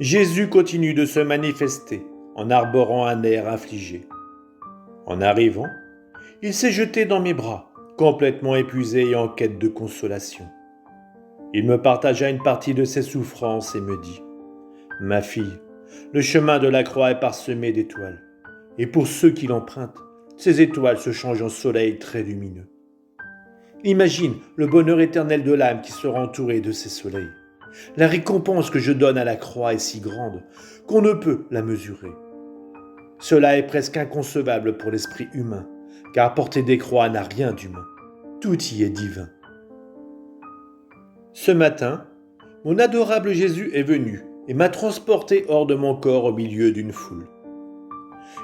Jésus continue de se manifester en arborant un air affligé. En arrivant, il s'est jeté dans mes bras, complètement épuisé et en quête de consolation. Il me partagea une partie de ses souffrances et me dit « Ma fille, le chemin de la croix est parsemé d'étoiles, et pour ceux qui l'empruntent, ces étoiles se changent en soleil très lumineux. Imagine le bonheur éternel de l'âme qui sera entourée de ces soleils. La récompense que je donne à la croix est si grande qu'on ne peut la mesurer. Cela est presque inconcevable pour l'esprit humain, car porter des croix n'a rien d'humain. Tout y est divin. Ce matin, mon adorable Jésus est venu et m'a transporté hors de mon corps au milieu d'une foule.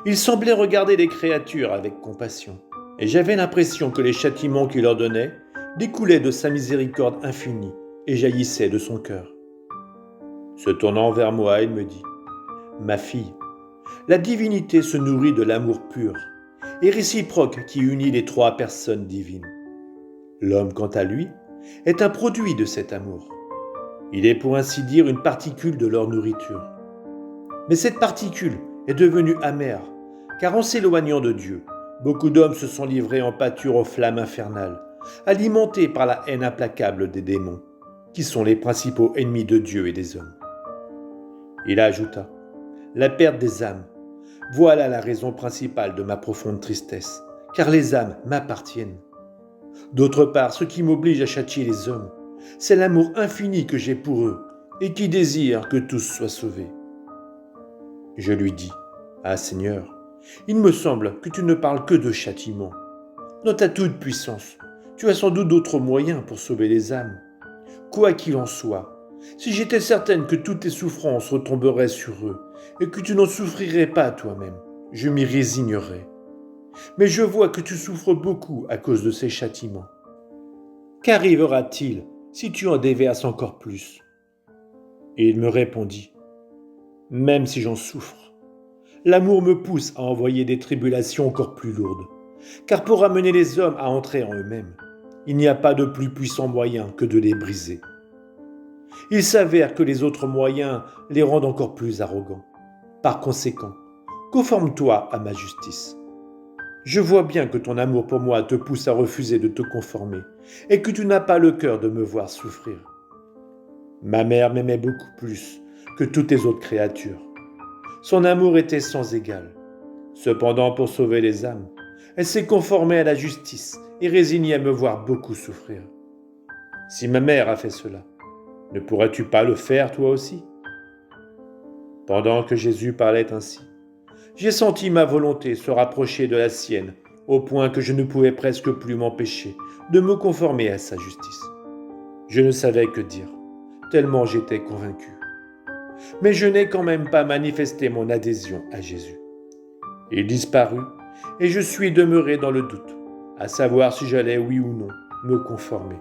Il semblait regarder les créatures avec compassion, et j'avais l'impression que les châtiments qu'il leur donnait découlaient de sa miséricorde infinie et jaillissaient de son cœur. Se tournant vers moi, il me dit « Ma fille, la divinité se nourrit de l'amour pur et réciproque qui unit les trois personnes divines. L'homme, quant à lui, est un produit de cet amour. Il est pour ainsi dire une particule de leur nourriture. Mais cette particule est devenue amère, car en s'éloignant de Dieu, beaucoup d'hommes se sont livrés en pâture aux flammes infernales, alimentées par la haine implacable des démons, qui sont les principaux ennemis de Dieu et des hommes. » Il ajouta « La perte des âmes, voilà la raison principale de ma profonde tristesse, car les âmes m'appartiennent. D'autre part, ce qui m'oblige à châtier les hommes, c'est l'amour infini que j'ai pour eux et qui désire que tous soient sauvés. » Je lui dis « Ah Seigneur, il me semble que tu ne parles que de châtiment. Dans ta toute-puissance, tu as sans doute d'autres moyens pour sauver les âmes. Quoi qu'il en soit, si j'étais certaine que toutes tes souffrances retomberaient sur eux et que tu n'en souffrirais pas toi-même, je m'y résignerais. Mais je vois que tu souffres beaucoup à cause de ces châtiments. Qu'arrivera-t-il si tu en déverses encore plus ?» Et il me répondit « Même si j'en souffre, l'amour me pousse à envoyer des tribulations encore plus lourdes, car pour amener les hommes à entrer en eux-mêmes, il n'y a pas de plus puissant moyen que de les briser. Il s'avère que les autres moyens les rendent encore plus arrogants. Par conséquent, conforme-toi à ma justice. Je vois bien que ton amour pour moi te pousse à refuser de te conformer et que tu n'as pas le cœur de me voir souffrir. Ma mère m'aimait beaucoup plus que toutes les autres créatures. Son amour était sans égal. Cependant, pour sauver les âmes, elle s'est conformée à la justice et résignée à me voir beaucoup souffrir. Si ma mère a fait cela, ne pourrais-tu pas le faire toi aussi ? » Pendant que Jésus parlait ainsi, j'ai senti ma volonté se rapprocher de la sienne, au point que je ne pouvais presque plus m'empêcher de me conformer à sa justice. Je ne savais que dire, tellement j'étais convaincu. Mais je n'ai quand même pas manifesté mon adhésion à Jésus. Il disparut, et je suis demeuré dans le doute, à savoir si j'allais, oui ou non, me conformer.